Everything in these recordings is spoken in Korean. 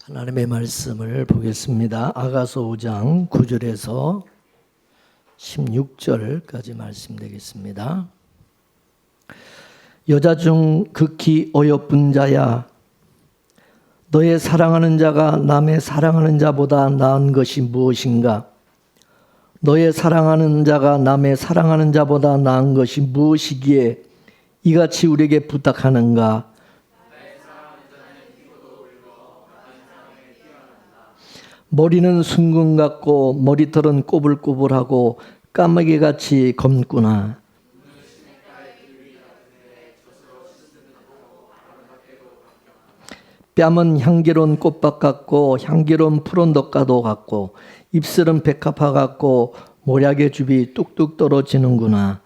하나님의 말씀을 보겠습니다. 아가서 5장 9절에서 16절까지 말씀 되겠습니다. 여자 중 극히 어여쁜 자야, 너의 사랑하는 자가 남의 사랑하는 자보다 나은 것이 무엇인가? 너의 사랑하는 자가 남의 사랑하는 자보다 나은 것이 무엇이기에 이같이 우리에게 부탁하는가? 머리는 숭근 같고 머리털은 꼬불꼬불하고 까마귀같이 검구나. 뺨은 향기로운 꽃밭 같고 향기로운 푸른 덕가도 같고 입술은 백합화 같고 모략의 줍이 뚝뚝 떨어지는구나.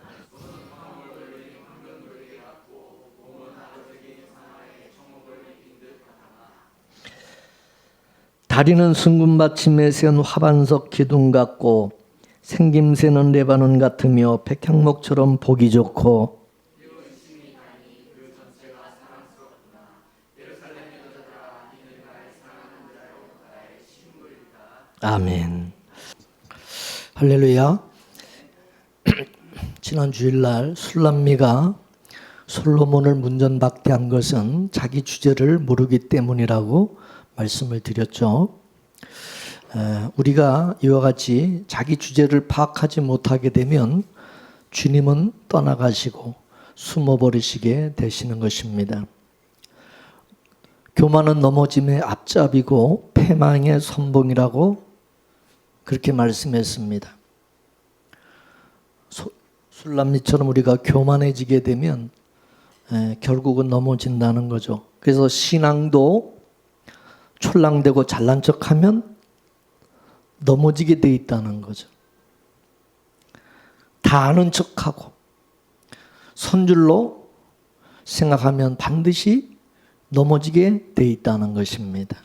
다리는 숭근 받침에 세운 화반석 기둥 같고 생김새는 레바논 같으며 백향목처럼 보기 좋고 아멘. 할렐루야. 지난 주일날 술람미가 솔로몬을 문전박대한 것은 자기 주제를 모르기 때문이라고 말씀을 드렸죠. 우리가 이와 같이 자기 주제를 파악하지 못하게 되면 주님은 떠나가시고 숨어버리시게 되시는 것입니다. 교만은 넘어짐의 앞잡이고 패망의 선봉이라고 그렇게 말씀했습니다. 술람미처럼 우리가 교만해지게 되면 결국은 넘어진다는 거죠. 그래서 신앙도 촐랑대고 잘난 척하면 넘어지게 돼 있다는 거죠. 다 아는 척하고 선줄로 생각하면 반드시 넘어지게 돼 있다는 것입니다.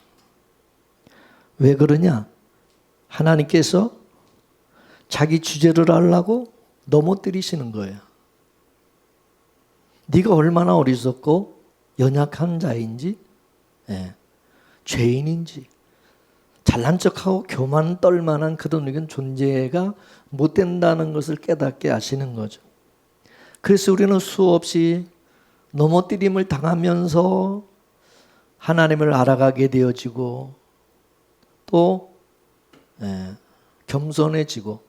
왜 그러냐? 하나님께서 자기 주제를 하려고 넘어뜨리시는 거예요. 네가 얼마나 어리석고 연약한 자인지, 죄인인지, 잘난 척하고 교만 떨만한 그런 존재가 못 된다는 것을 깨닫게 하시는 거죠. 그래서 우리는 수없이 넘어뜨림을 당하면서 하나님을 알아가게 되어지고 또 겸손해지고.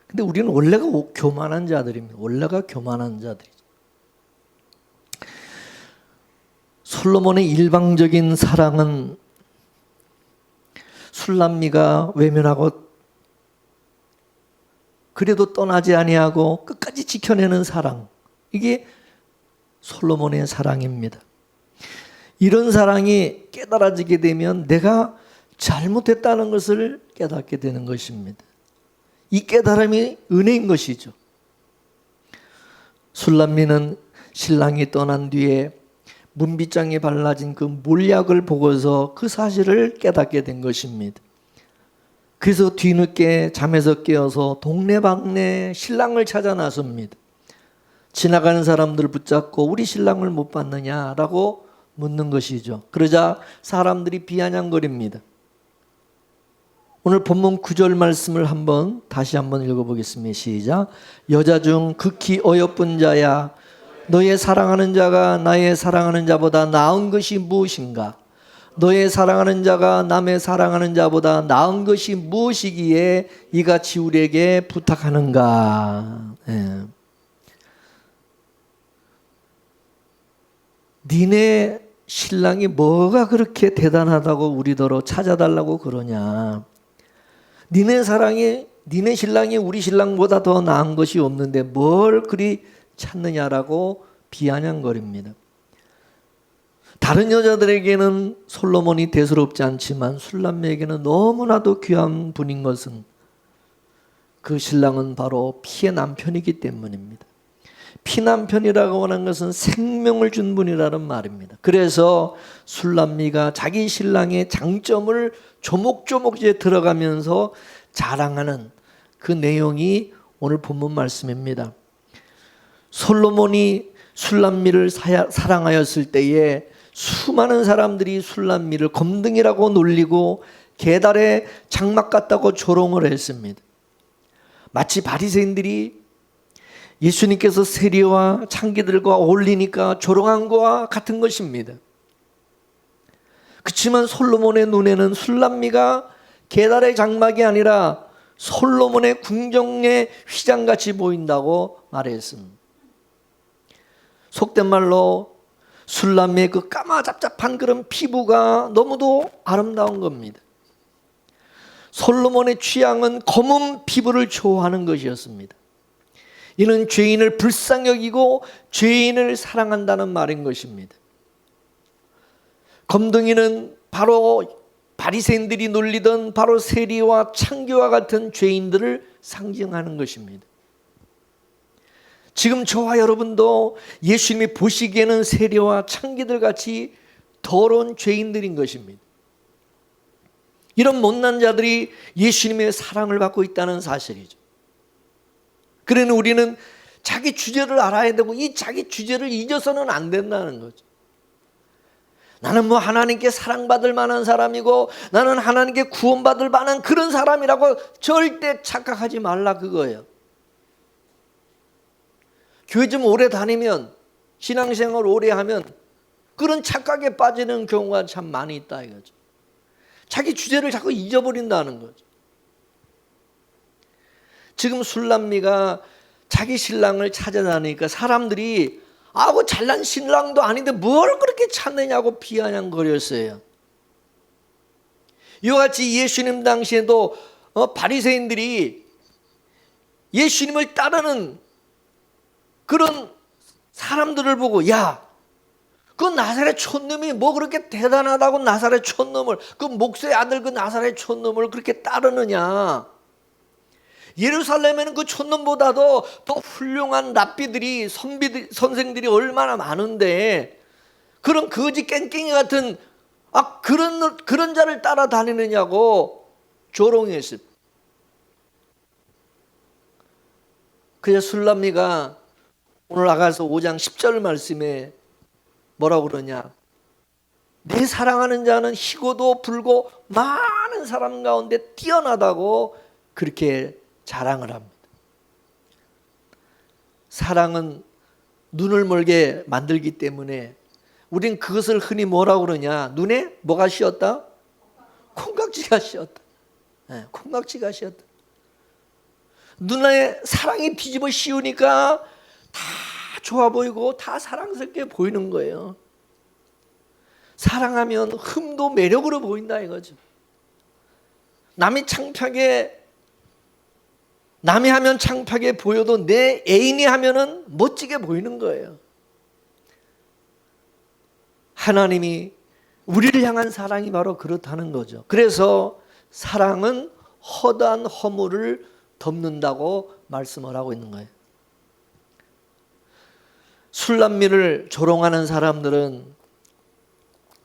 근데 우리는 원래가 교만한 자들입니다. 원래가 교만한 자들이죠. 솔로몬의 일방적인 사랑은 술람미가 외면하고 그래도 떠나지 아니하고 끝까지 지켜내는 사랑, 이게 솔로몬의 사랑입니다. 이런 사랑이 깨달아지게 되면 내가 잘못했다는 것을 깨닫게 되는 것입니다. 이 깨달음이 은혜인 것이죠. 술람미는 신랑이 떠난 뒤에 문빗장에 발라진 그 몰약을 보고서 그 사실을 깨닫게 된 것입니다. 그래서 뒤늦게 잠에서 깨어서 동네방네 신랑을 찾아 나섭니다. 지나가는 사람들 붙잡고 우리 신랑을 못 봤느냐라고 묻는 것이죠. 그러자 사람들이 비아냥거립니다. 오늘 본문 9절 말씀을 다시 한번 읽어보겠습니다. 시작. 여자 중 극히 어여쁜 자야, 너의 사랑하는 자가 나의 사랑하는 자보다 나은 것이 무엇인가? 너의 사랑하는 자가 남의 사랑하는 자보다 나은 것이 무엇이기에 이같이 우리에게 부탁하는가? 니네 신랑이 뭐가 그렇게 대단하다고 우리더러 찾아달라고 그러냐? 니네 신랑이 우리 신랑보다 더 나은 것이 없는데 뭘 그리 찾느냐라고 비아냥거립니다. 다른 여자들에게는 솔로몬이 대수롭지 않지만 술람미에게는 너무나도 귀한 분인 것은 그 신랑은 바로 피의 남편이기 때문입니다. 피남편이라고 하는 것은 생명을 준 분이라는 말입니다. 그래서 술람미가 자기 신랑의 장점을 조목조목 이제 들어가면서 자랑하는 그 내용이 오늘 본문 말씀입니다. 솔로몬이 술람미를 사랑하였을 때에 수많은 사람들이 술람미를 검둥이라고 놀리고 계달에 장막 같다고 조롱을 했습니다. 마치 바리새인들이 예수님께서 세리와 창기들과 어울리니까 조롱한 것과 같은 것입니다. 그렇지만 솔로몬의 눈에는 술람미가 계달의 장막이 아니라 솔로몬의 궁정의 휘장같이 보인다고 말했습니다. 속된 말로 술람미의 그 까마잡잡한 그런 피부가 너무도 아름다운 겁니다. 솔로몬의 취향은 검은 피부를 좋아하는 것이었습니다. 이는 죄인을 불쌍히 여기고 죄인을 사랑한다는 말인 것입니다. 검둥이는 바로 바리새인들이 놀리던 바로 세리와 창기와 같은 죄인들을 상징하는 것입니다. 지금 저와 여러분도 예수님이 보시기에는 세리와 창기들 같이 더러운 죄인들인 것입니다. 이런 못난 자들이 예수님의 사랑을 받고 있다는 사실이죠. 그러니 우리는 자기 주제를 알아야 되고 이 자기 주제를 잊어서는 안 된다는 거죠. 나는 뭐 하나님께 사랑받을 만한 사람이고 나는 하나님께 구원받을 만한 그런 사람이라고 절대 착각하지 말라 그거예요. 교회 좀 오래 다니면 신앙생활 오래 하면 그런 착각에 빠지는 경우가 참 많이 있다 이거죠. 자기 주제를 자꾸 잊어버린다는 거죠. 지금 술람미가 자기 신랑을 찾아다니니까 사람들이 그 잘난 신랑도 아닌데 뭘 그렇게 찾느냐고 비아냥거렸어요. 이와 같이 예수님 당시에도 바리새인들이 예수님을 따르는 그런 사람들을 보고 그 나사렛 촌놈이 뭐 그렇게 대단하다고 나사렛 촌놈을 그 목수의 아들 그 나사렛 촌놈을 그렇게 따르느냐. 예루살렘에는 그 촌놈보다도 더 훌륭한 랍비들이 선생들이 얼마나 많은데 그런 거지 깽깽이 같은 그런 자를 따라다니느냐고 조롱했어요. 그래서 술람미가 오늘 아가서 5장 10절 말씀에 뭐라고 그러냐. 내 사랑하는 자는 희고도 불고 많은 사람 가운데 뛰어나다고 그렇게 자랑을 합니다. 사랑은 눈을 멀게 만들기 때문에 우린 그것을 흔히 뭐라고 그러냐. 눈에 뭐가 씌었다? 콩깍지가 씌었다. 네, 콩깍지가 씌었다. 눈에 사랑이 뒤집어 씌우니까 다 좋아 보이고 다 사랑스럽게 보이는 거예요. 사랑하면 흠도 매력으로 보인다 이거죠. 남이 하면 창피하게 보여도 내 애인이 하면은 멋지게 보이는 거예요. 하나님이 우리를 향한 사랑이 바로 그렇다는 거죠. 그래서 사랑은 허다한 허물을 덮는다고 말씀을 하고 있는 거예요. 술람미를 조롱하는 사람들은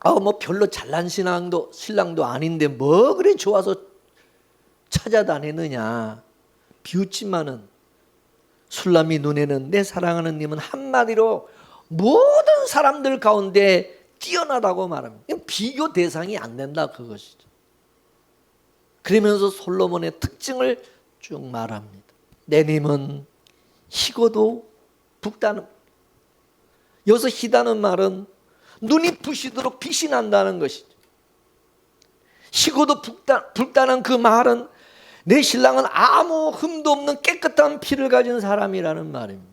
뭐 별로 잘난 신랑도 아닌데 뭐 그리 좋아서 찾아다니느냐 비웃지만은 술람미 눈에는 내 사랑하는 님은 한마디로 모든 사람들 가운데 뛰어나다고 말합니다. 비교 대상이 안 된다 그것이죠. 그러면서 솔로몬의 특징을 쭉 말합니다. 내 님은 희고도 붓다는, 여기서 희다는 말은 눈이 부시도록 빛이 난다는 것이죠. 희고도 붓다는 그 말은 내 신랑은 아무 흠도 없는 깨끗한 피를 가진 사람이라는 말입니다.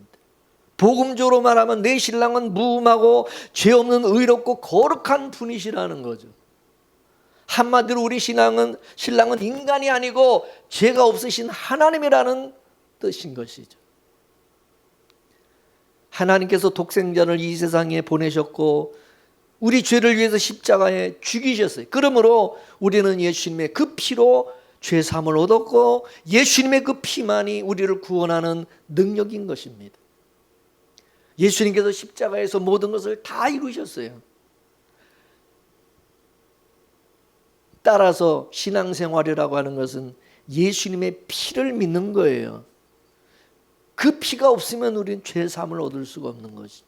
복음적으로 말하면 내 신랑은 무음하고 죄 없는 의롭고 거룩한 분이시라는 거죠. 한마디로 우리 신랑은 인간이 아니고 죄가 없으신 하나님이라는 뜻인 것이죠. 하나님께서 독생자를 이 세상에 보내셨고 우리 죄를 위해서 십자가에 죽이셨어요. 그러므로 우리는 예수님의 그 피로 죄 사함을 얻었고 예수님의 그 피만이 우리를 구원하는 능력인 것입니다. 예수님께서 십자가에서 모든 것을 다 이루셨어요. 따라서 신앙생활이라고 하는 것은 예수님의 피를 믿는 거예요. 그 피가 없으면 우리는 죄 사함을 얻을 수가 없는 것이.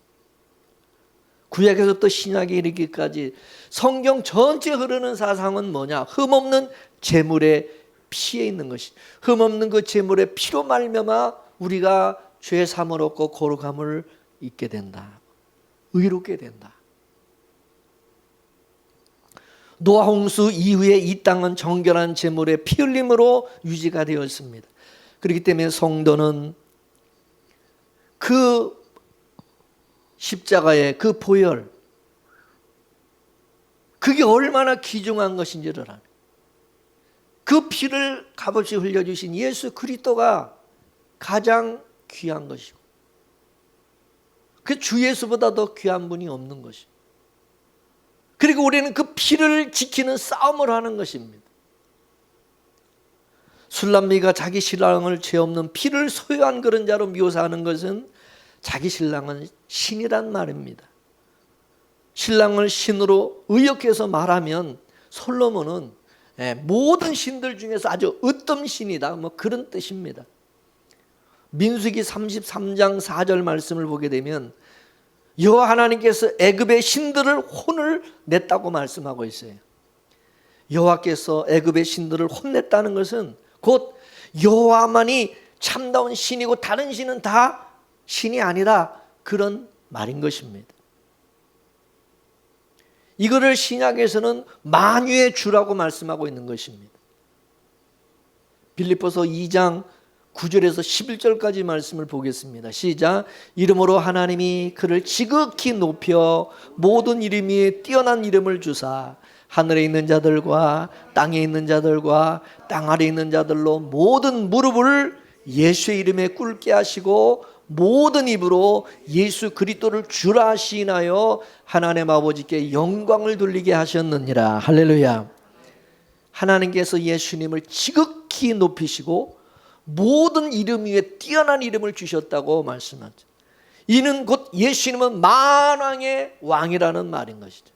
구약에서부터 신약에 이르기까지 성경 전체 흐르는 사상은 뭐냐? 흠없는 제물의 피에 있는 것이, 흠없는 그 제물의 피로 말미암아 우리가 죄 사함을 얻고 거룩함을 잊게 된다. 의롭게 된다. 노아 홍수 이후에 이 땅은 정결한 제물의 피 흘림으로 유지가 되었습니다. 그렇기 때문에 성도는 그 십자가의 그 보혈, 그게 얼마나 귀중한 것인지를 아는, 그 피를 값없이 흘려주신 예수 그리스도가 가장 귀한 것이고, 그 주 예수보다 더 귀한 분이 없는 것이고, 그리고 우리는 그 피를 지키는 싸움을 하는 것입니다. 술람미가 자기 신랑을 죄 없는 피를 소유한 그런 자로 묘사하는 것은 자기 신랑은 신이란 말입니다. 신랑을 신으로 의역해서 말하면 솔로몬은 모든 신들 중에서 아주 으뜸 신이다, 뭐 그런 뜻입니다. 민수기 33장 4절 말씀을 보게 되면 여호와 하나님께서 애굽의 신들을 혼을 냈다고 말씀하고 있어요. 여호와께서 애굽의 신들을 혼냈다는 것은 곧 여호와만이 참다운 신이고 다른 신은 다 신이 아니라 그런 말인 것입니다. 이거를 신약에서는 만유의 주라고 말씀하고 있는 것입니다. 빌립보서 2장 9절에서 11절까지 말씀을 보겠습니다. 시작. 이름으로 하나님이 그를 지극히 높여 모든 이름 위에 뛰어난 이름을 주사 하늘에 있는 자들과 땅에 있는 자들과 땅 아래에 있는 자들로 모든 무릎을 예수의 이름에 꿇게 하시고 모든 입으로 예수 그리스도를 주라 시인하여 하나님 아버지께 영광을 돌리게 하셨느니라. 할렐루야. 하나님께서 예수님을 지극히 높이시고 모든 이름 위에 뛰어난 이름을 주셨다고 말씀하죠. 이는 곧 예수님은 만왕의 왕이라는 말인 것이죠.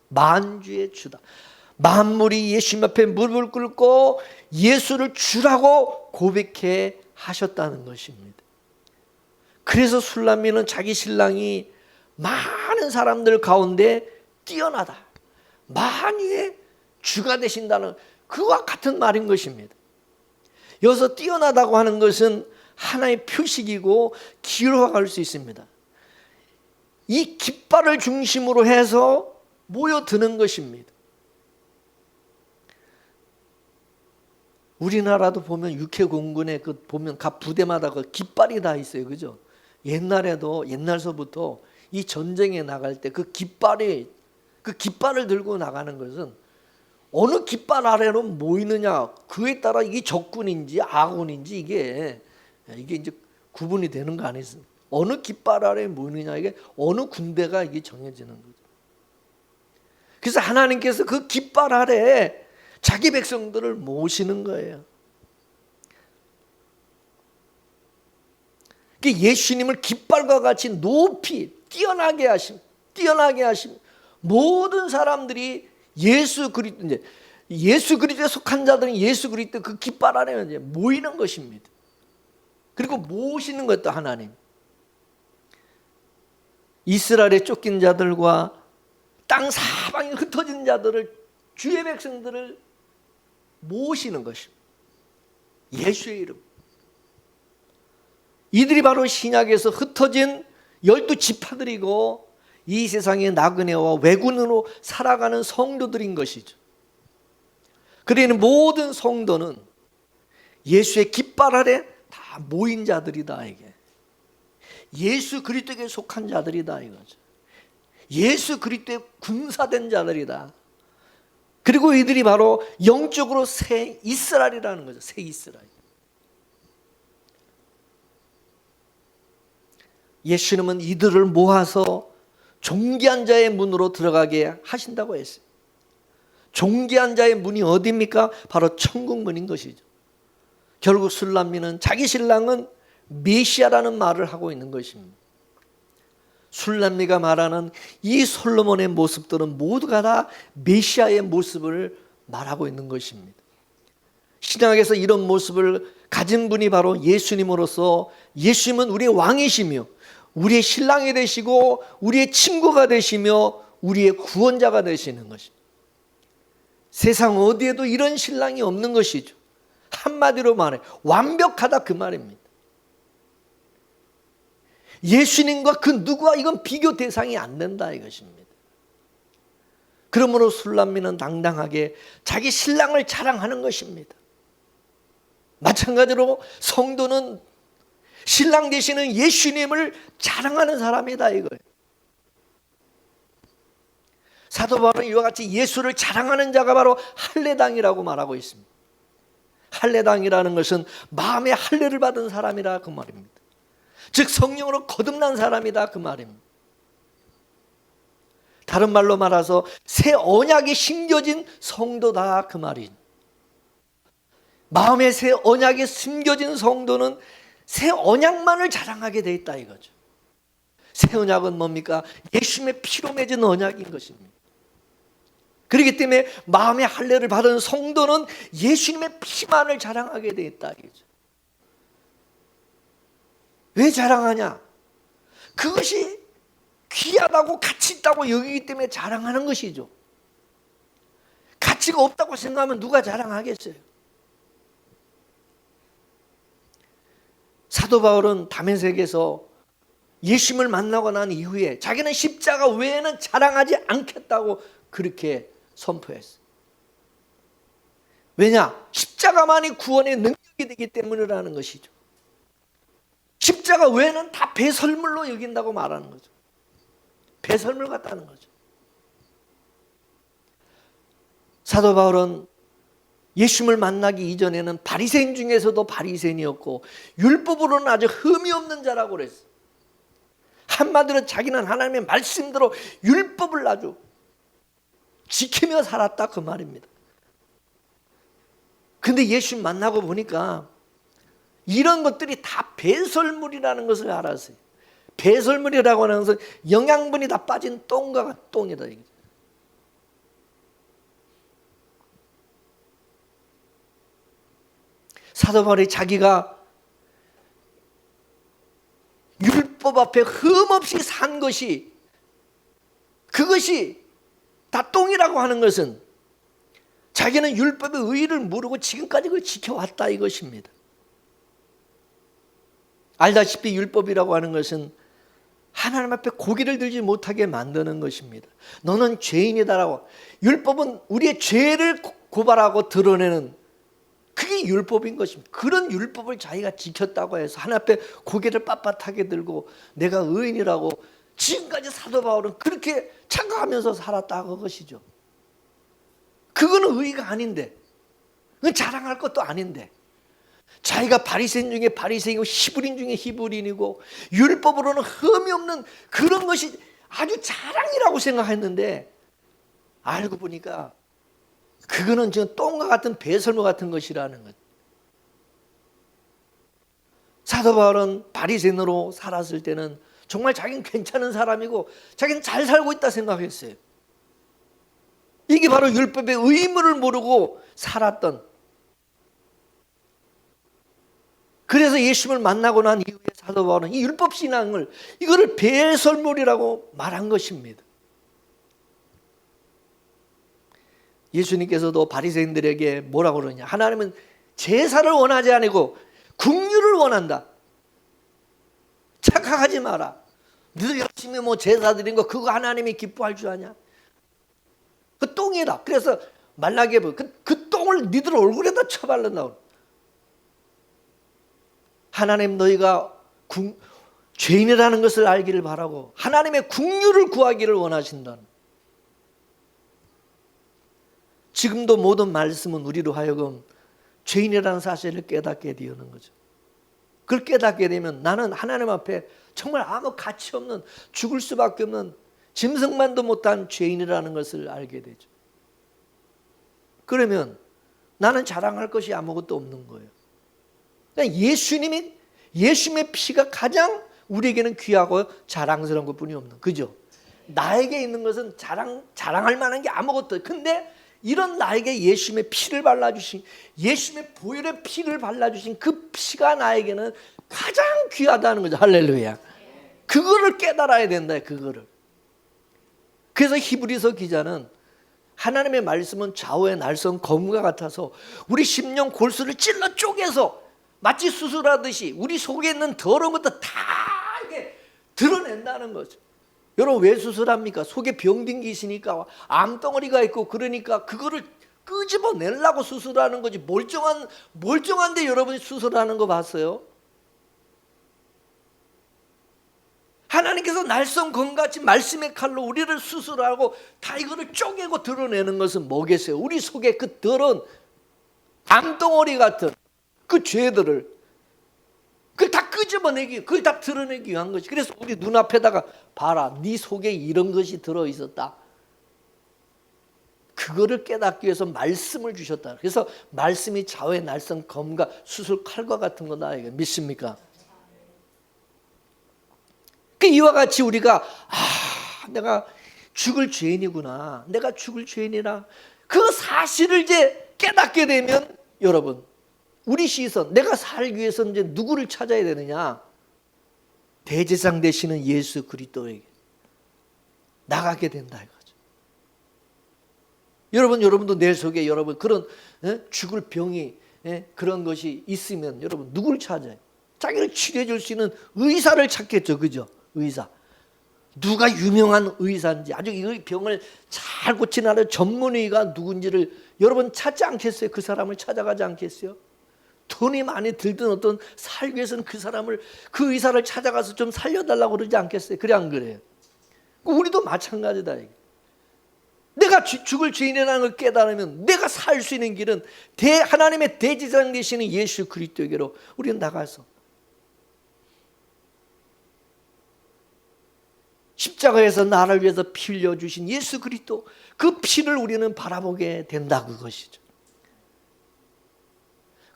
만주의 주다. 만물이 예수님 앞에 무릎을 꿇고 예수를 주라고 고백해 하셨다는 것입니다. 그래서 술람미는 자기 신랑이 많은 사람들 가운데 뛰어나다, 만유의 주가 되신다는 그와 같은 말인 것입니다. 여기서 뛰어나다고 하는 것은 하나의 표식이고 기록할 수 있습니다. 이 깃발을 중심으로 해서 모여드는 것입니다. 우리나라도 보면 육해공군에 그 보면 각 부대마다 그 깃발이 다 있어요, 그죠? 옛날에도 옛날서부터 이 전쟁에 나갈 때 그 깃발을 들고 나가는 것은 어느 깃발 아래로 모이느냐 그에 따라 이게 적군인지 아군인지 이게 이제 구분이 되는 거 아니겠습니까? 어느 깃발 아래에 모이느냐 이게 어느 군대가 이게 정해지는 거죠. 그래서 하나님께서 그 깃발 아래에 자기 백성들을 모시는 거예요. 예수님을 깃발과 같이 높이 뛰어나게 하심, 모든 사람들이 예수 그리스도에 속한 자들은 예수 그리스도 그 깃발 아래 이제 모이는 것입니다. 그리고 모시는 것도 하나님. 이스라엘에 쫓긴 자들과 땅 사방에 흩어진 자들을, 주의 백성들을 모시는 것입니다. 예수의 이름. 이들이 바로 신약에서 흩어진 12지파들이고 이 세상의 나그네와 외군으로 살아가는 성도들인 것이죠. 그러니 모든 성도는 예수의 깃발 아래 다 모인 자들이다, 이게. 예수 그리스도에 속한 자들이다, 이거죠. 예수 그리스도에 군사된 자들이다. 그리고 이들이 바로 영적으로 새 이스라엘이라는 거죠. 새 이스라엘. 예수님은 이들을 모아서 존귀한 자의 문으로 들어가게 하신다고 했어요. 존귀한 자의 문이 어디입니까? 바로 천국문인 것이죠. 결국 술람미는 자기 신랑은 메시아라는 말을 하고 있는 것입니다. 술람미가 말하는 이 솔로몬의 모습들은 모두가 다 메시아의 모습을 말하고 있는 것입니다. 신약에서 이런 모습을 가진 분이 바로 예수님으로서 예수님은 우리의 왕이시며 우리의 신랑이 되시고 우리의 친구가 되시며 우리의 구원자가 되시는 것입니다. 세상 어디에도 이런 신랑이 없는 것이죠. 한마디로 말해 완벽하다 그 말입니다. 예수님과 그 누구와 이건 비교 대상이 안 된다 이것입니다. 그러므로 술람미는 당당하게 자기 신랑을 자랑하는 것입니다. 마찬가지로 성도는 신랑 되시는 예수님을 자랑하는 사람이다 이거예요. 사도 바울은 이와 같이 예수를 자랑하는 자가 바로 할례당이라고 말하고 있습니다. 할례당이라는 것은 마음의 할례를 받은 사람이라 그 말입니다. 즉 성령으로 거듭난 사람이다 그 말입니다. 다른 말로 말해서 새 언약이 심겨진 성도다 그 말입니다. 마음의 새 언약이 심겨진 성도는 새 언약만을 자랑하게 돼 있다 이거죠. 새 언약은 뭡니까? 예수님의 피로 맺은 언약인 것입니다. 그렇기 때문에 마음의 할례를 받은 성도는 예수님의 피만을 자랑하게 돼 있다 이거죠. 왜 자랑하냐? 그것이 귀하다고 가치 있다고 여기기 때문에 자랑하는 것이죠. 가치가 없다고 생각하면 누가 자랑하겠어요? 사도 바울은 다메섹에서 예수님을 만나고 난 이후에 자기는 십자가 외에는 자랑하지 않겠다고 그렇게 선포했어요. 왜냐? 십자가만이 구원의 능력이 되기 때문이라는 것이죠. 십자가 외에는 다 배설물로 여긴다고 말하는 거죠. 배설물 같다는 거죠. 사도 바울은 예수님을 만나기 이전에는 바리새인 중에서도 바리새인이었고 율법으로는 아주 흠이 없는 자라고 그랬어요. 한마디로 자기는 하나님의 말씀대로 율법을 아주 지키며 살았다 그 말입니다. 근데 예수님 만나고 보니까 이런 것들이 다 배설물이라는 것을 알았어요. 배설물이라고 하는 것은 영양분이 다 빠진 똥과 똥이다. 사도 바울이 자기가 율법 앞에 흠없이 산 것이 그것이 다 똥이라고 하는 것은 자기는 율법의 의의를 모르고 지금까지 그걸 지켜왔다 이것입니다. 알다시피 율법이라고 하는 것은 하나님 앞에 고개를 들지 못하게 만드는 것입니다. 너는 죄인이다라고. 율법은 우리의 죄를 고발하고 드러내는 그게 율법인 것입니다. 그런 율법을 자기가 지켰다고 해서 하나님 앞에 고개를 빳빳하게 들고 내가 의인이라고 지금까지 사도 바울은 그렇게 착각하면서 살았다고 것이죠. 그거는 의의가 아닌데, 그건 자랑할 것도 아닌데, 자기가 바리새인 중에 바리새인이고 히브리인 중에 히브리인이고 율법으로는 흠이 없는 그런 것이 아주 자랑이라고 생각했는데 알고 보니까 그거는 지금 똥과 같은 배설물 같은 것이라는 것. 사도 바울은 바리새인으로 살았을 때는 정말 자기는 괜찮은 사람이고 자기는 잘 살고 있다 생각했어요. 이게 바로 율법의 의무를 모르고 살았던, 그래서 예수님을 만나고 난 이후에 사도 바울은 이 율법 신앙을 이거를 배설물이라고 말한 것입니다. 예수님께서도 바리새인들에게 뭐라고 그러냐? 하나님은 제사를 원하지 않고 긍휼을 원한다. 착각하지 마라. 너희들 열심히 뭐 제사 드린 거 그거 하나님이 기뻐할 줄 아냐? 그 똥이다. 그래서 말라기에 그 똥을 너희들 얼굴에다 쳐바른다고. 하나님 너희가 죄인이라는 것을 알기를 바라고 하나님의 긍휼을 구하기를 원하신다. 지금도 모든 말씀은 우리로 하여금 죄인이라는 사실을 깨닫게 되는 거죠. 그걸 깨닫게 되면 나는 하나님 앞에 정말 아무 가치 없는, 죽을 수밖에 없는, 짐승만도 못한 죄인이라는 것을 알게 되죠. 그러면 나는 자랑할 것이 아무것도 없는 거예요. 그러니까 예수님의 피가 가장 우리에게는 귀하고 자랑스러운 것뿐이 없는, 그죠? 나에게 있는 것은 자랑할 만한 게 아무것도. 근데 이런 나에게 예수님의 피를 발라주신, 예수님의 보혈의 피를 발라주신 그 피가 나에게는 가장 귀하다는 거죠. 할렐루야. 그거를 깨달아야 된다. 그거를. 그래서 히브리서 기자는 하나님의 말씀은 좌우의 날선 검과 같아서 우리 심령 골수를 찔러 쪼개서 마치 수술하듯이 우리 속에 있는 더러운 것도 다 이렇게 드러낸다는 거죠. 여러분 왜 수술합니까? 속에 병든 게 있으니까, 암덩어리가 있고 그러니까 그거를 끄집어내려고 수술하는 거지. 멀쩡한데 여러분이 수술하는 거 봤어요? 하나님께서 날선 검같이 말씀의 칼로 우리를 수술하고 다 이거를 쪼개고 드러내는 것은 뭐겠어요? 우리 속에 그 더러운 암덩어리 같은 그 죄들을 그걸 다 끄집어내기, 그걸 다 드러내기 위한 것이. 그래서 우리 눈앞에다가 봐라, 네 속에 이런 것이 들어있었다. 그거를 깨닫기 위해서 말씀을 주셨다. 그래서 말씀이 좌우의 날선 검과 수술 칼과 같은 거다. 이거 믿습니까? 이와 같이 우리가 내가 죽을 죄인이구나, 내가 죽을 죄인이라 그 사실을 이제 깨닫게 되면 여러분 우리 시선, 내가 살기 위해서 이제 누구를 찾아야 되느냐? 대제사장 되시는 예수 그리스도에게 나가게 된다 이거죠. 여러분도 내 속에 여러분 그런 죽을 병이 그런 것이 있으면 여러분 누구를 찾아요? 자기를 치료해 줄 수 있는 의사를 찾겠죠, 그죠? 의사. 누가 유명한 의사인지, 아주 이 병을 잘 고치는 전문의가 누군지를 여러분 찾지 않겠어요? 그 사람을 찾아가지 않겠어요? 돈이 많이 들든 어떤 살기 위해서는 그 사람을, 그 의사를 찾아가서 좀 살려달라고 그러지 않겠어요? 그래 안 그래요? 우리도 마찬가지다. 내가 죽을 죄인이라는 걸 깨달으면 내가 살 수 있는 길은 하나님의 대제사장 되시는 예수 그리스도에게로 우리는 나가서 십자가에서 나를 위해서 피 흘려주신 예수 그리스도, 그 피를 우리는 바라보게 된다 그것이죠.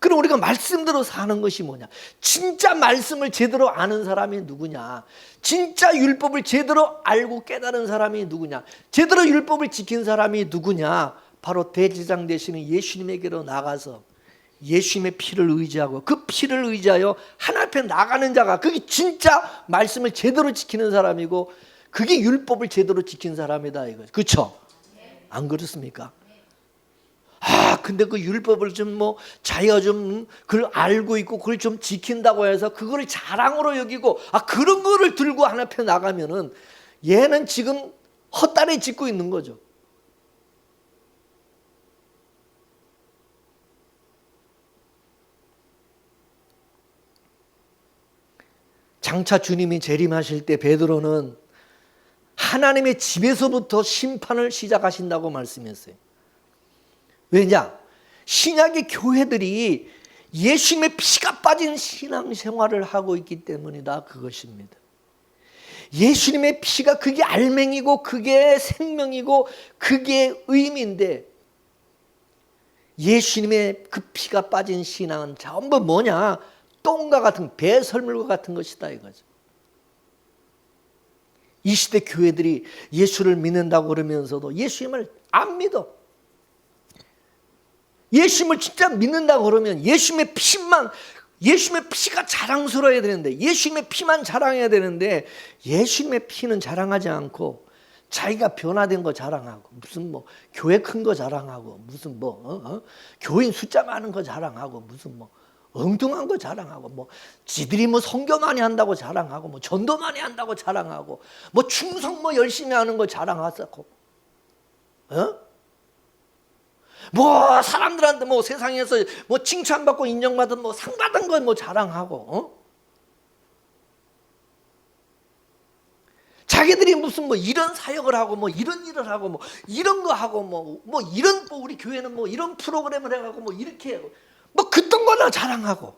그럼 우리가 말씀대로 사는 것이 뭐냐? 진짜 말씀을 제대로 아는 사람이 누구냐? 진짜 율법을 제대로 알고 깨달은 사람이 누구냐? 제대로 율법을 지킨 사람이 누구냐? 바로 대제사장 되시는 예수님에게로 나가서 예수님의 피를 의지하고 그 피를 의지하여 하나님 앞에 나가는 자가, 그게 진짜 말씀을 제대로 지키는 사람이고 그게 율법을 제대로 지킨 사람이다 이거죠. 그렇죠? 안 그렇습니까? 근데 그 율법을 좀 자기가 좀 그걸 알고 있고 그걸 좀 지킨다고 해서 그거를 자랑으로 여기고 그런 거를 들고 하나님 앞에 나가면은 얘는 지금 헛다리 짚고 있는 거죠. 장차 주님이 재림하실 때 베드로는 하나님의 집에서부터 심판을 시작하신다고 말씀했어요. 왜냐? 신약의 교회들이 예수님의 피가 빠진 신앙생활을 하고 있기 때문이다 그것입니다. 예수님의 피가 그게 알맹이고 그게 생명이고 그게 의미인데 예수님의 그 피가 빠진 신앙은 전부 뭐냐? 똥과 같은 배설물과 같은 것이다 이거죠. 이 시대 교회들이 예수를 믿는다고 그러면서도 예수님을 안 믿어. 예수님을 진짜 믿는다고 그러면 예수님의 피가 자랑스러워야 되는데, 예수님의 피만 자랑해야 되는데 예수님의 피는 자랑하지 않고 자기가 변화된 거 자랑하고 무슨 교회 큰 거 자랑하고 무슨 교인 숫자 많은 거 자랑하고 무슨 엉뚱한 거 자랑하고 지들이 선교 많이 한다고 자랑하고 전도 많이 한다고 자랑하고 충성 열심히 하는 거 자랑하고 사람들한테 세상에서 칭찬받고 인정받은 상 받은 거 자랑하고 자기들이 무슨 이런 사역을 하고 이런 일을 하고 이런 거 하고 이런 우리 교회는 이런 프로그램을 해가고 이렇게 그딴 거나 자랑하고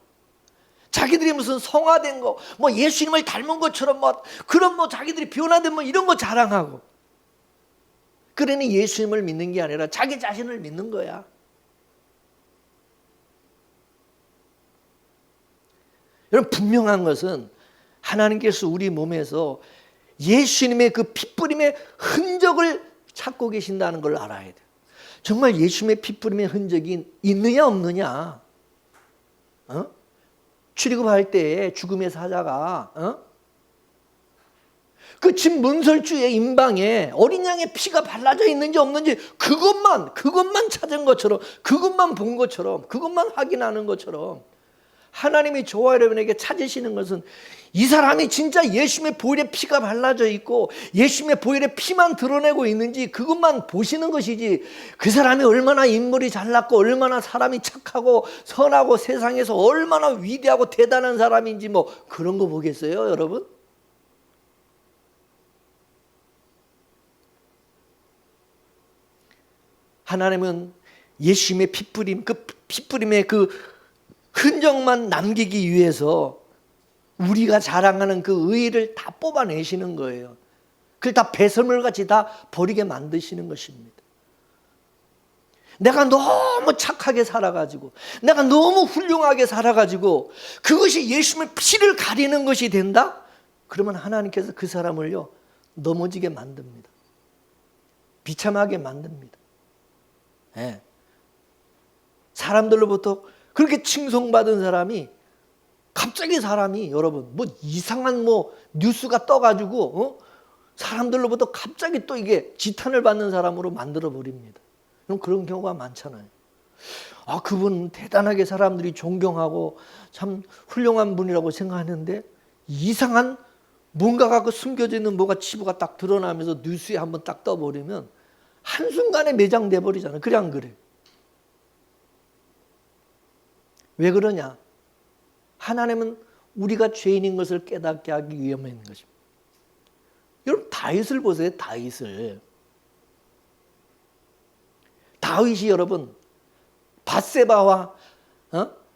자기들이 무슨 성화된 거 예수님을 닮은 것처럼 그런 자기들이 변화된 이런 거 자랑하고. 그러니 예수님을 믿는 게 아니라 자기 자신을 믿는 거야. 여러분 분명한 것은 하나님께서 우리 몸에서 예수님의 그 피뿌림의 흔적을 찾고 계신다는 걸 알아야 돼요. 정말 예수님의 피뿌림의 흔적이 있느냐 없느냐? 출애굽할 때 죽음의 사자가 그 집 문설주의 임방에 어린 양의 피가 발라져 있는지 없는지 그것만 찾은 것처럼, 그것만 본 것처럼, 그것만 확인하는 것처럼 하나님이 저와 여러분에게 찾으시는 것은 이 사람이 진짜 예수님의 보혈에 피가 발라져 있고 예수님의 보혈에 피만 드러내고 있는지 그것만 보시는 것이지, 그 사람이 얼마나 인물이 잘났고 얼마나 사람이 착하고 선하고 세상에서 얼마나 위대하고 대단한 사람인지 뭐 그런 거 보겠어요, 여러분? 하나님은 예수님의 피뿌림, 그 피뿌림의 그 흔적만 남기기 위해서 우리가 자랑하는 그 의의를 다 뽑아내시는 거예요. 그걸 다 배설물같이 다 버리게 만드시는 것입니다. 내가 너무 착하게 살아가지고, 내가 너무 훌륭하게 살아가지고 그것이 예수님의 피를 가리는 것이 된다? 그러면 하나님께서 그 사람을요 넘어지게 만듭니다. 비참하게 만듭니다. 네. 사람들로부터 그렇게 칭송받은 사람이 갑자기 사람이 여러분 뭐 이상한 뭐 뉴스가 떠가지고 사람들로부터 갑자기 또 이게 지탄을 받는 사람으로 만들어 버립니다. 그런 경우가 많잖아요. 아, 그분 대단하게 사람들이 존경하고 참 훌륭한 분이라고 생각하는데 이상한 뭔가가 그 숨겨져 있는 뭐가 치부가 딱 드러나면서 뉴스에 한번 딱 떠버리면 한순간에 매장돼 버리잖아요. 그래 안 그래? 왜 그러냐? 하나님은 우리가 죄인인 것을 깨닫게 하기 위함인 것입니다. 여러분 다윗을 보세요. 다윗이 여러분 밧세바와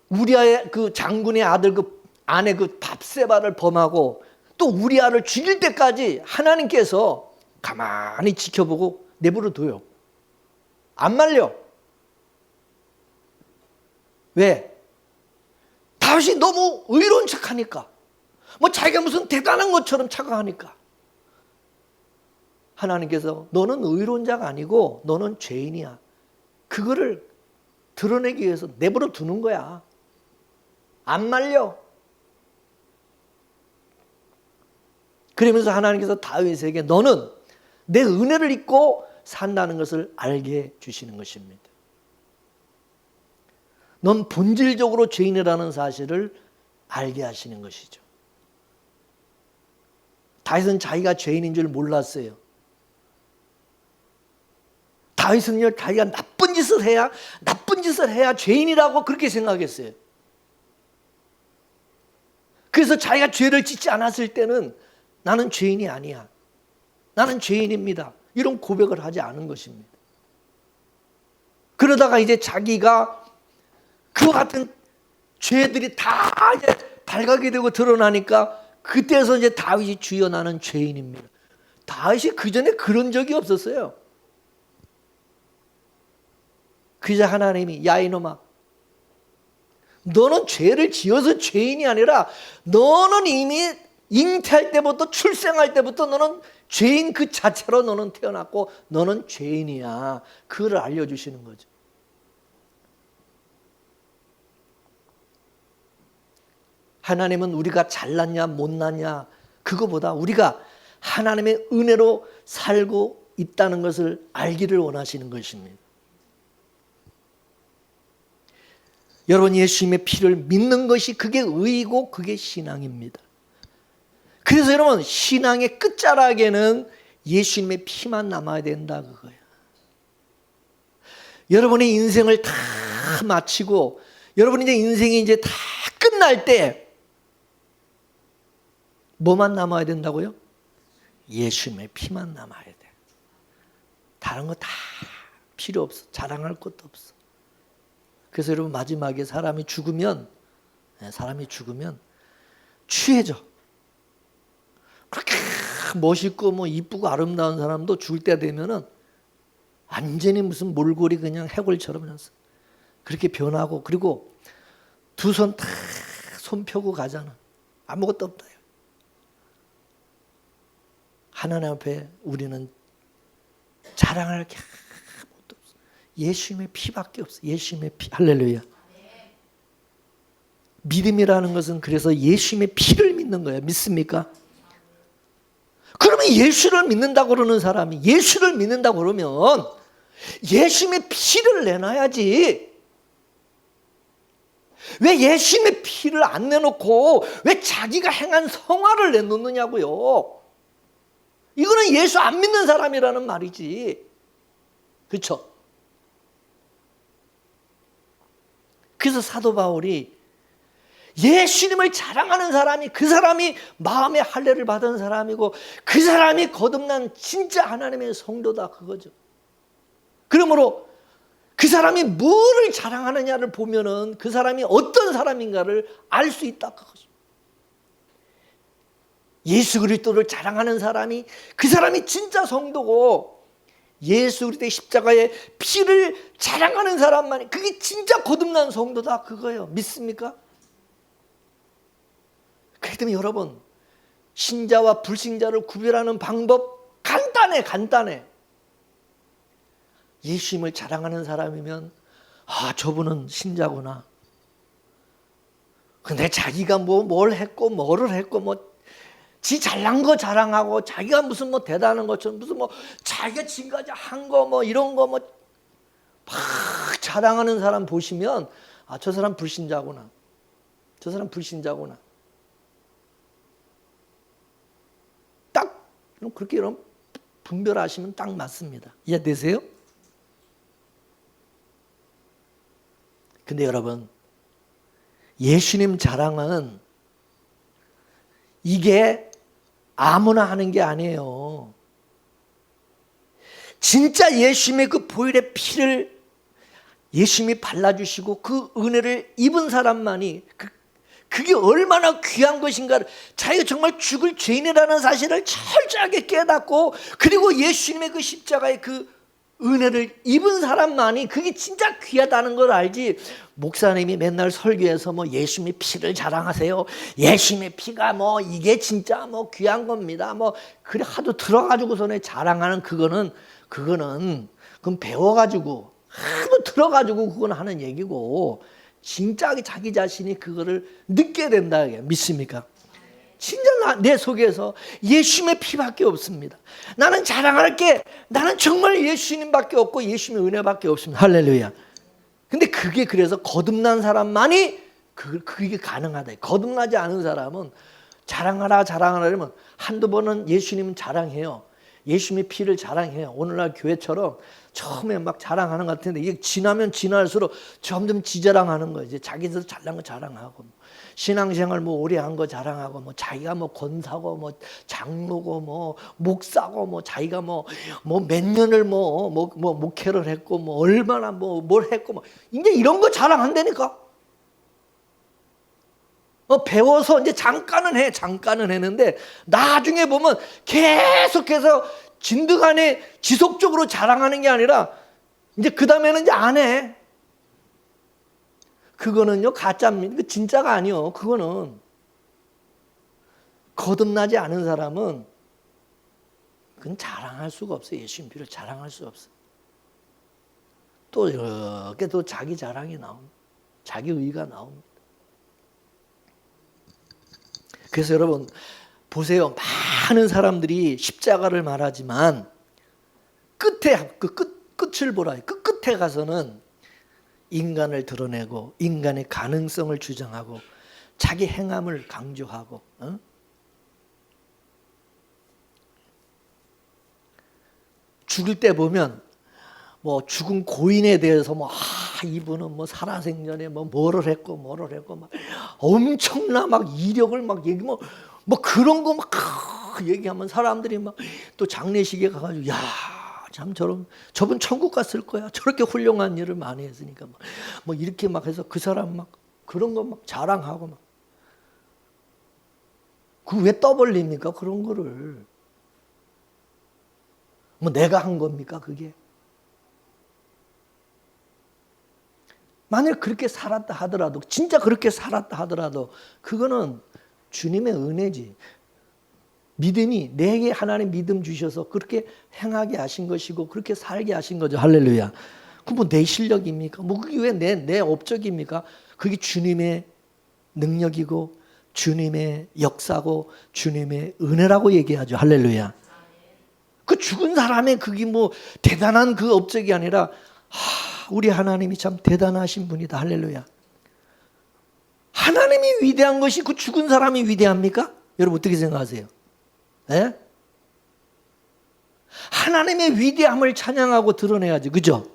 우리아의 그 장군의 아들 그 아내 그 밧세바를 범하고 또 우리아를 죽일 때까지 하나님께서 가만히 지켜보고 내버려둬요. 안 말려. 왜? 다윗이 너무 의로운 척하니까, 뭐 자기가 무슨 대단한 것처럼 착각하니까 하나님께서 너는 의로운 자가 아니고 너는 죄인이야. 그거를 드러내기 위해서 내버려 두는 거야. 안 말려. 그러면서 하나님께서 다윗에게 너는 내 은혜를 잊고 산다는 것을 알게 해 주시는 것입니다. 넌 본질적으로 죄인이라는 사실을 알게 하시는 것이죠. 다윗은 자기가 죄인인 줄 몰랐어요. 다윗은요, 자기가 나쁜 짓을 해야 죄인이라고 그렇게 생각했어요. 그래서 자기가 죄를 짓지 않았을 때는 나는 죄인이 아니야, 나는 죄인입니다, 이런 고백을 하지 않은 것입니다. 그러다가 이제 자기가 그와 같은 죄들이 다 이제 발각이 되고 드러나니까 그때서 이제 다윗이 주여 나는 죄인입니다. 다윗이 그 전에 그런 적이 없었어요. 그저 하나님이 야 이놈아, 너는 죄를 지어서 죄인이 아니라 너는 이미 잉태할 때부터 출생할 때부터 너는 죄인 그 자체로 너는 태어났고 너는 죄인이야. 그걸 알려주시는 거죠. 하나님은 우리가 잘났냐 못났냐 그거보다 우리가 하나님의 은혜로 살고 있다는 것을 알기를 원하시는 것입니다. 여러분 예수님의 피를 믿는 것이 그게 의이고 그게 신앙입니다. 그래서 여러분 신앙의 끝자락에는 예수님의 피만 남아야 된다 그거예요. 여러분의 인생을 다 마치고 여러분 이제 인생이 이제 다 끝날 때 뭐만 남아야 된다고요? 예수님의 피만 남아야 돼. 다른 거 다 필요 없어. 자랑할 것도 없어. 그래서 여러분 마지막에 사람이 죽으면 취해져. 그렇게 멋있고 뭐 이쁘고 아름다운 사람도 죽을 때 되면은 완전히 무슨 몰골이 그냥 해골처럼 그렇게 변하고, 그리고 두 손 다 손 펴고 가잖아. 아무것도 없다. 하나님 앞에 우리는 자랑할 게 아무것도 없어. 예수님의 피밖에 없어. 예수님의 피. 할렐루야. 믿음이라는 것은 그래서 예수님의 피를 믿는 거예요. 믿습니까? 그럼 예수를 믿는다고 그러는 사람이 예수를 믿는다고 그러면 예수님의 피를 내놔야지. 왜 예수님의 피를 안 내놓고 왜 자기가 행한 성화를 내놓느냐고요. 이거는 예수 안 믿는 사람이라는 말이지. 그렇죠? 그래서 사도 바울이 예수님을 자랑하는 사람이 그 사람이 마음의 할례를 받은 사람이고 그 사람이 거듭난 진짜 하나님의 성도다 그거죠. 그러므로 그 사람이 뭐를 자랑하느냐를 보면은 그 사람이 어떤 사람인가를 알 수 있다 그거죠. 예수 그리스도를 자랑하는 사람이 그 사람이 진짜 성도고 예수 그리스도의 십자가의 피를 자랑하는 사람만이 그게 진짜 거듭난 성도다 그거예요. 믿습니까? 그렇기 때문에 여러분 신자와 불신자를 구별하는 방법 간단해. 예수님을 자랑하는 사람이면 저분은 신자구나. 근데 자기가 뭘 했고 뭐를 했고 지 잘난 거 자랑하고 자기가 무슨 대단한 것처럼 무슨 자기가 지금까지 한 거 이런 거 막 자랑하는 사람 보시면 저 사람 불신자구나. 저 사람 불신자구나. 딱 그렇게 여러분 분별하시면 딱 맞습니다. 이해되세요? 근데 여러분 예수님 자랑은 이게 아무나 하는 게 아니에요. 진짜 예수님의 그 보혈의 피를 예수님이 발라주시고 그 은혜를 입은 사람만이 그게 얼마나 귀한 것인가를 자기가 정말 죽을 죄인이라는 사실을 철저하게 깨닫고 그리고 예수님의 그 십자가의 그 은혜를 입은 사람만이 그게 진짜 귀하다는 걸 알지. 목사님이 맨날 설교에서 예수님의 피를 자랑하세요. 예수님의 피가 이게 진짜 귀한 겁니다. 그래 하도 들어가지고서는 자랑하는 그건 배워가지고 하도 들어가지고 그건 하는 얘기고 진짜 자기 자신이 그거를 느껴야 된다. 믿습니까? 진짜 내 속에서 예수님의 피밖에 없습니다. 나는 자랑할 게 나는 정말 예수님밖에 없고 예수님의 은혜밖에 없습니다. 할렐루야. 근데 그게 그래서 거듭난 사람만이 그게 가능하다. 거듭나지 않은 사람은 자랑하라 하면 한두 번은 예수님은 자랑해요. 예수님의 피를 자랑해요. 오늘날 교회처럼 처음에 막 자랑하는 것 같은데 이게 지나면 지날수록 점점 지자랑하는 거예요. 이제 자기들 잘난 거 자랑하고 신앙생활 오래 한 거 자랑하고 자기가 권사고 장로고 목사고 자기가 몇 년을 목회를 했고 얼마나 뭘 했고 이제 이런 거 자랑한다니까. 배워서 이제 잠깐은 했는데 나중에 보면 계속해서 진득하게 지속적으로 자랑하는 게 아니라 이제 그 다음에는 이제 안 해. 그거는요 가짜입니다. 진짜가 아니요. 그거는 거듭나지 않은 사람은 그건 자랑할 수가 없어요. 예수님 피를 자랑할 수 없어요. 또 이렇게 또 자기 자랑이 나옵니다. 자기 의가 나옵니다. 그래서 여러분 보세요. 많은 사람들이 십자가를 말하지만 끝에 끝을 보라. 끝에 가서는 인간을 드러내고 인간의 가능성을 주장하고 자기 행함을 강조하고 죽을 때 보면 죽은 고인에 대해서 이분은 살아생전에 뭐를 했고 막 엄청나 이력을 얘기 그런 거 얘기하면 사람들이 또 장례식에 가가지고 야 참 저분 천국 갔을 거야. 저렇게 훌륭한 일을 많이 했으니까 이렇게 해서 그 사람 그런 거 자랑하고 그 왜 떠벌립니까? 그런 거를 내가 한 겁니까? 그게 만약 그렇게 살았다 하더라도 진짜 그렇게 살았다 하더라도 그거는 주님의 은혜지. 믿음이 내게 하나님 믿음 주셔서 그렇게 행하게 하신 것이고 그렇게 살게 하신 거죠. 할렐루야. 그 내 실력입니까? 그게 왜 내 업적입니까? 그게 주님의 능력이고 주님의 역사고 주님의 은혜라고 얘기하죠. 할렐루야. 그 죽은 사람의 그게 뭐 대단한 그 업적이 아니라 우리 하나님이 참 대단하신 분이다. 할렐루야. 하나님이 위대한 것이 그 죽은 사람이 위대합니까? 여러분 어떻게 생각하세요? 예? 하나님의 위대함을 찬양하고 드러내야지. 그죠?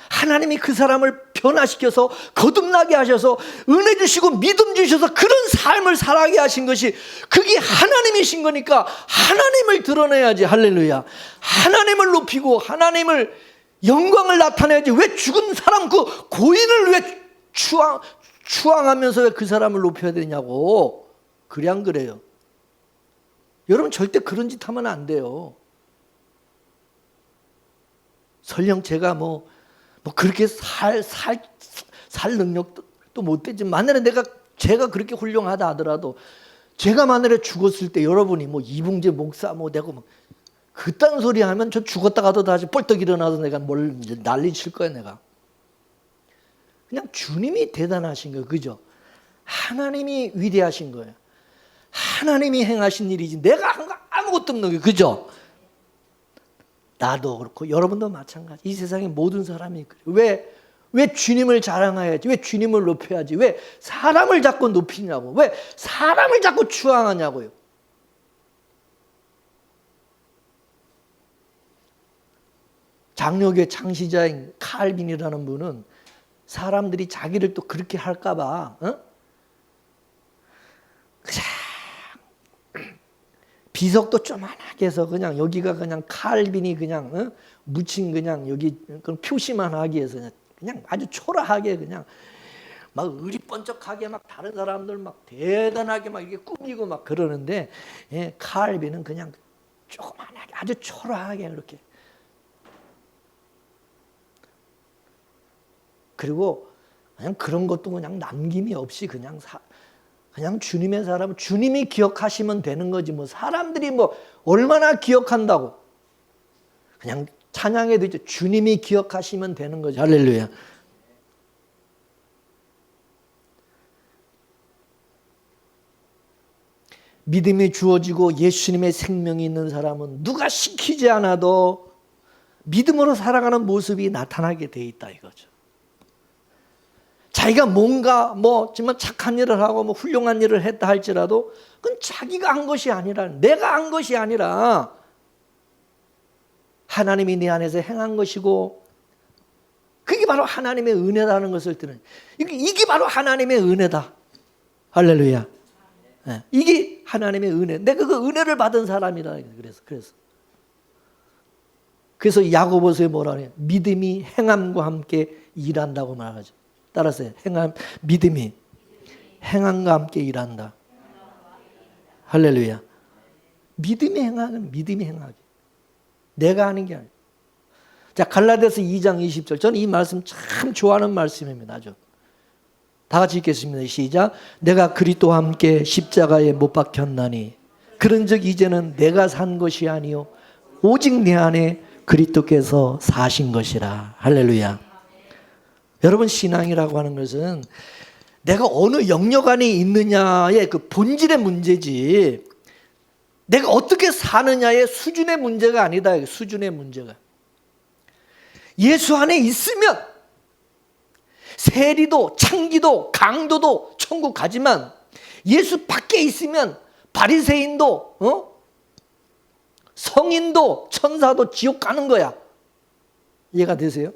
하나님이 그 사람을 변화시켜서 거듭나게 하셔서 은혜 주시고 믿음 주셔서 그런 삶을 살아게 하신 것이 그게 하나님이신 거니까 하나님을 드러내야지. 할렐루야. 하나님을 높이고 하나님을 영광을 나타내야지. 왜 죽은 사람 그 고인을 왜 추앙하면서 왜 그 사람을 높여야 되냐고. 그래 안 그래요? 여러분 절대 그런 짓 하면 안 돼요. 설령 제가 뭐 그렇게 살 능력도 못 되지만 만약에 제가 그렇게 훌륭하다 하더라도 제가 만약에 죽었을 때 여러분이 뭐 이붕재 목사 뭐 내가 뭐 그딴 소리 하면 저 죽었다가도 다시 뻘떡 일어나서 내가 뭘 이제 난리 칠 거야 내가. 그냥 주님이 대단하신 거예요. 그죠? 하나님이 위대하신 거예요. 하나님이 행하신 일이지 내가 한 거 아무것도 없는 거예요. 그죠? 나도 그렇고 여러분도 마찬가지. 이 세상의 모든 사람이 그래요. 왜 주님을 자랑해야지? 왜 주님을 높여야지? 왜 사람을 자꾸 높이냐고? 왜 사람을 자꾸 추앙하냐고요? 장로교 창시자인 칼빈이라는 분은 사람들이 자기를 또 그렇게 할까 봐 그냥 비석도 조만하게 해서 그냥 여기가 그냥 칼빈이 그냥 묻힌 그냥 여기 그런 표시만 하기 위해서 그냥 아주 초라하게 그냥 막 의리번쩍하게 막 다른 사람들 막 대단하게 막 이게 꾸미고 막 그러는데 칼빈은 그냥 조그만하게 아주 초라하게 그렇게. 그리고 그냥 그런 것도 그냥 남김이 없이 그냥 주님의 사람은 주님이 기억하시면 되는 거지 뭐 사람들이 뭐 얼마나 기억한다고. 그냥 찬양해도 있죠. 주님이 기억하시면 되는 거죠. 할렐루야. 믿음이 주어지고 예수님의 생명이 있는 사람은 누가 시키지 않아도 믿음으로 살아가는 모습이 나타나게 돼 있다 이거죠. 자기가 뭔가 정말 착한 일을 하고 훌륭한 일을 했다 할지라도 그건 자기가 한 것이 아니라 내가 한 것이 아니라 하나님이 내 안에서 행한 것이고 그게 바로 하나님의 은혜라는 것을 드는 이게 바로 하나님의 은혜다. 할렐루야. 이게 하나님의 은혜. 내가 그 은혜를 받은 사람이다. 그래서 야고보서에 뭐라 그래요? 믿음이 행함과 함께 일한다고 말하죠. 따라서 믿음이 행함과 함께 일한다. 할렐루야. 믿음이 행하게. 내가 하는 게 아니에요. 자, 갈라디아서 2장 20절. 저는 이 말씀 참 좋아하는 말씀입니다. 아주. 다 같이 읽겠습니다. 시작. 내가 그리스도와 함께 십자가에 못 박혔나니 그런즉 이제는 내가 산 것이 아니요 오직 내 안에 그리스도께서 사신 것이라. 할렐루야. 여러분 신앙이라고 하는 것은 내가 어느 영역 안에 있느냐의 그 본질의 문제지 내가 어떻게 사느냐의 수준의 문제가 아니다. 수준의 문제가. 예수 안에 있으면 세리도 창기도 강도도 천국 가지만 예수 밖에 있으면 바리새인도 성인도 천사도 지옥 가는 거야. 이해가 되세요?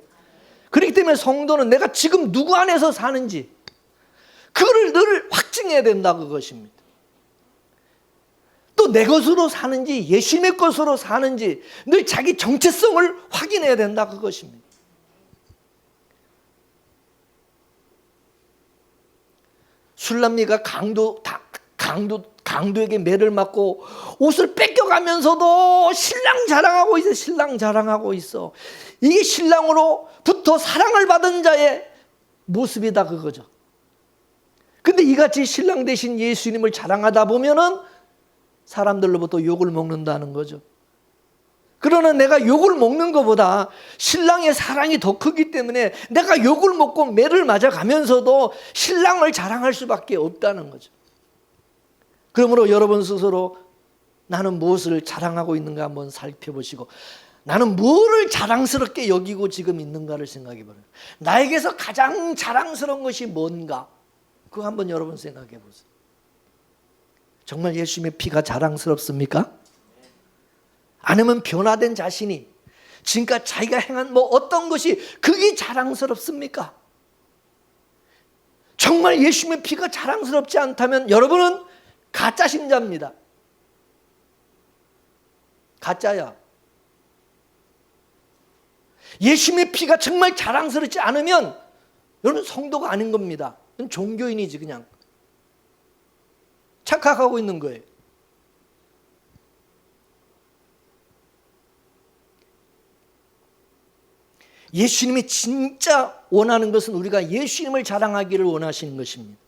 그렇기 때문에 성도는 내가 지금 누구 안에서 사는지 그거를 늘 확증해야 된다 그것입니다. 또 내 것으로 사는지 예수님의 것으로 사는지 늘 자기 정체성을 확인해야 된다 그것입니다. 술람미가 강도에게 매를 맞고 옷을 뺏겨가면서도 신랑 자랑하고 있어. 신랑 자랑하고 있어. 이게 신랑으로부터 사랑을 받은 자의 모습이다 그거죠. 근데 이같이 신랑 대신 예수님을 자랑하다 보면은 사람들로부터 욕을 먹는다는 거죠. 그러나 내가 욕을 먹는 것보다 신랑의 사랑이 더 크기 때문에 내가 욕을 먹고 매를 맞아가면서도 신랑을 자랑할 수밖에 없다는 거죠. 그러므로 여러분 스스로 나는 무엇을 자랑하고 있는가 한번 살펴보시고, 나는 뭐를 자랑스럽게 여기고 지금 있는가를 생각해 보세요. 나에게서 가장 자랑스러운 것이 뭔가, 그거 한번 여러분 생각해 보세요. 정말 예수님의 피가 자랑스럽습니까? 아니면 변화된 자신이 지금까지 자기가 행한 뭐 어떤 것이 그게 자랑스럽습니까? 정말 예수님의 피가 자랑스럽지 않다면 여러분은 가짜 신자입니다. 가짜야. 예수님의 피가 정말 자랑스럽지 않으면 여러분 성도가 아닌 겁니다. 종교인이지 그냥. 착각하고 있는 거예요. 예수님이 진짜 원하는 것은 우리가 예수님을 자랑하기를 원하시는 것입니다.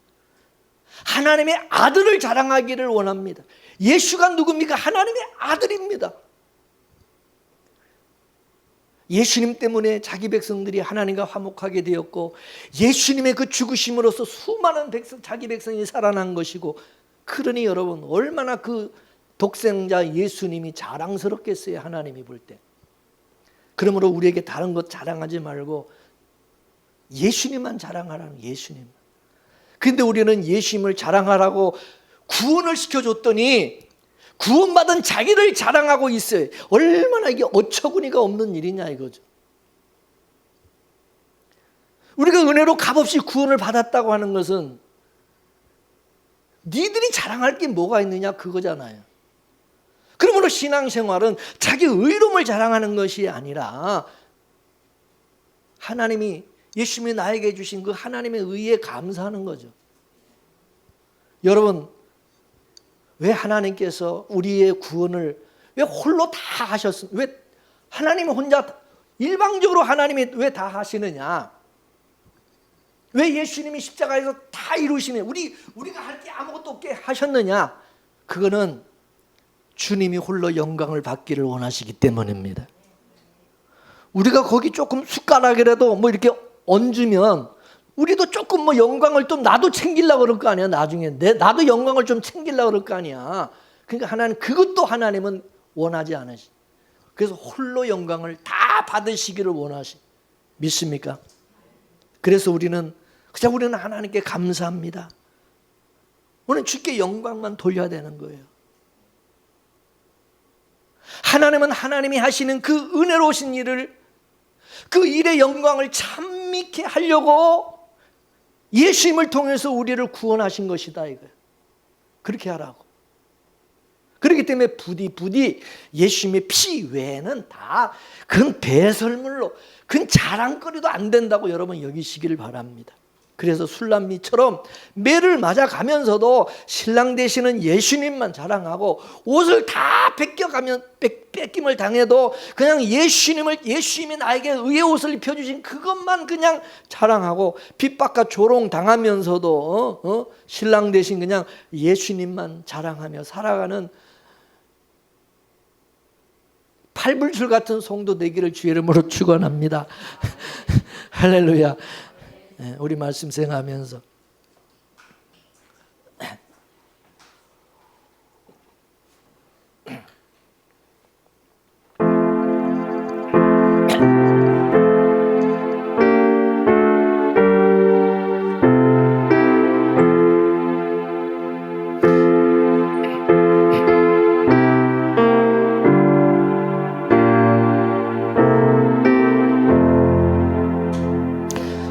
하나님의 아들을 자랑하기를 원합니다. 예수가 누굽니까? 하나님의 아들입니다. 예수님 때문에 자기 백성들이 하나님과 화목하게 되었고, 예수님의 그 죽으심으로써 수많은 자기 백성이 살아난 것이고, 그러니 여러분 얼마나 그 독생자 예수님이 자랑스럽겠어요, 하나님이 볼 때. 그러므로 우리에게 다른 것 자랑하지 말고 예수님만 자랑하라는, 예수님. 그런데 우리는 예수님을 자랑하라고 구원을 시켜줬더니 구원받은 자기를 자랑하고 있어요. 얼마나 이게 어처구니가 없는 일이냐 이거죠. 우리가 은혜로 값없이 구원을 받았다고 하는 것은 니들이 자랑할 게 뭐가 있느냐 그거잖아요. 그러므로 신앙생활은 자기 의로움을 자랑하는 것이 아니라 하나님이, 예수님이 나에게 주신 그 하나님의 의에 감사하는 거죠. 여러분, 왜 하나님께서 우리의 구원을 왜 홀로 다 하셨습니까? 왜 하나님이 혼자 일방적으로 하나님이 왜 다 하시느냐? 왜 예수님이 십자가에서 다 이루시네? 우리가 할 게 아무것도 없게 하셨느냐? 그거는 주님이 홀로 영광을 받기를 원하시기 때문입니다. 우리가 거기 조금 숟가락이라도 뭐 이렇게 얹으면 우리도 조금 뭐 영광을 좀 나도 챙기려고 그럴 거 아니야. 나중에 나도 영광을 좀 챙기려고 그럴 거 아니야. 그러니까 하나님, 그것도 하나님은 원하지 않으시. 그래서 홀로 영광을 다 받으시기를 원하시. 믿습니까? 그래서 우리는 하나님께 감사합니다. 우리는 주께 영광만 돌려야 되는 거예요. 하나님은 하나님이 하시는 그 은혜로우신 일을, 그 일의 영광을 찬미케 하려고 예수님을 통해서 우리를 구원하신 것이다 이거예요. 그렇게 하라고. 그렇기 때문에 부디 예수님의 피 외에는 다 그건 배설물로, 그건 자랑거리도 안 된다고 여러분 여기시기를 바랍니다. 그래서 술람미처럼 매를 맞아가면서도 신랑 되시는 예수님만 자랑하고, 옷을 다 뺏김을 당해도 그냥 예수님이 나에게 의의 옷을 입혀주신 그것만 그냥 자랑하고, 핍박과 조롱 당하면서도 신랑 되신 그냥 예수님만 자랑하며 살아가는 팔불출 같은 성도 되기를 주의 이름으로 축원합니다. 할렐루야. 우리 말씀 생각하면서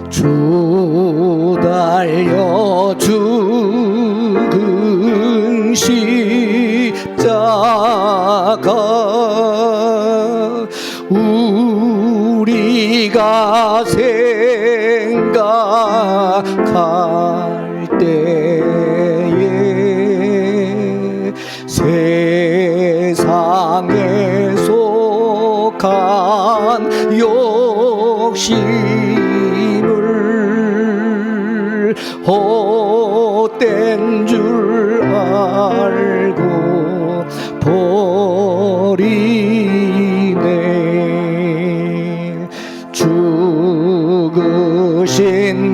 주 달려 죽은 십자가 우리가 생각할 때에 세상에 속한 욕심을 헛된 줄 알고 버리네. 죽으신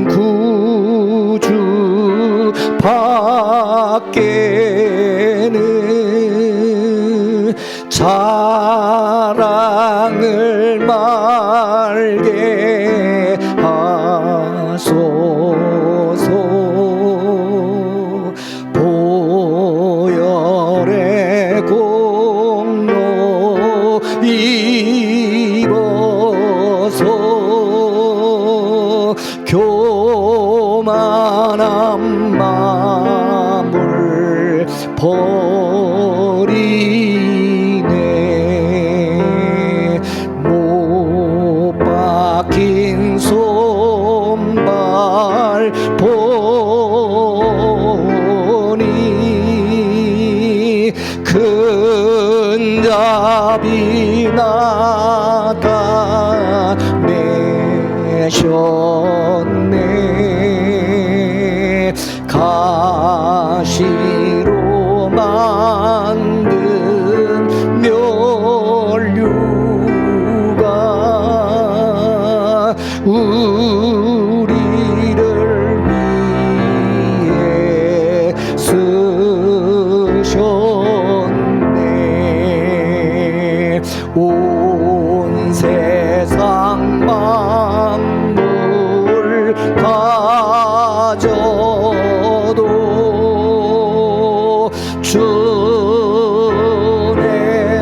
구주 밖에는 사랑을 말게 하소서. 보혈의 공로 입어서 교만한 마음을 버리네. 못 박힌 손발 보니 큰 자비 나타내셨네. 가시로 만든 면류가 우리를 위해 쓰셨네. 온 세상 만물 가져도 주내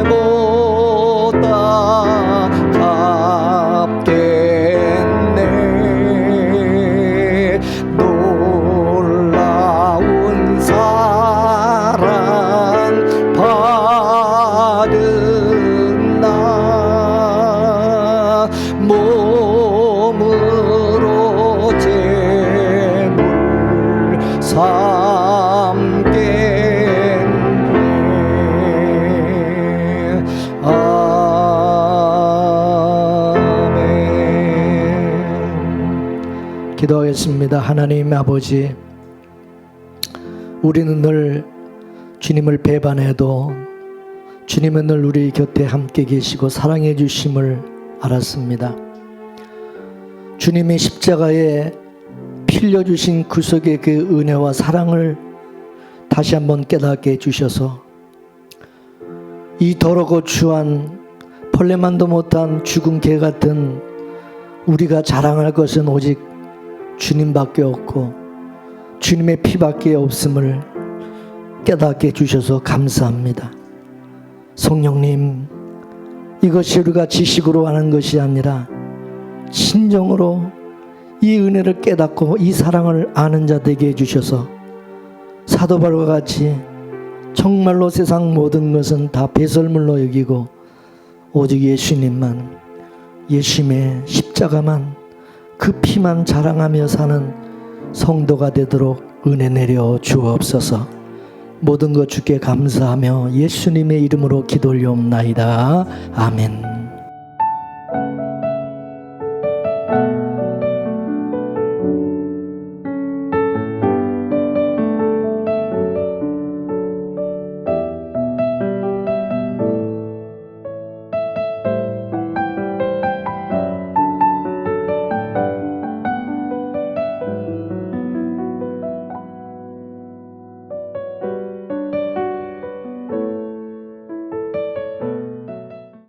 못 갚겠네. 놀라운 사랑 받은 나 몸으로 제물 삼겠네. 아멘. 기도하겠습니다. 하나님 아버지, 우리는 늘 주님을 배반해도 주님은 늘 우리 곁에 함께 계시고 사랑해 주심을 알았습니다. 주님의 십자가에 피 흘려주신 구속의 그 은혜와 사랑을 다시 한번 깨닫게 해주셔서 이 더럽고 추한 벌레만도 못한 죽은 개 같은 우리가 자랑할 것은 오직 주님밖에 없고 주님의 피밖에 없음을 깨닫게 해주셔서 감사합니다. 성령님, 이것이 우리가 지식으로 하는 것이 아니라 진정으로 이 은혜를 깨닫고 이 사랑을 아는 자 되게 해주셔서 사도 바울과 같이 정말로 세상 모든 것은 다 배설물로 여기고 오직 예수님만, 예수님의 십자가만, 그 피만 자랑하며 사는 성도가 되도록 은혜 내려 주옵소서. 모든 것 주께 감사하며 예수님의 이름으로 기도 올리옵나이다. 아멘.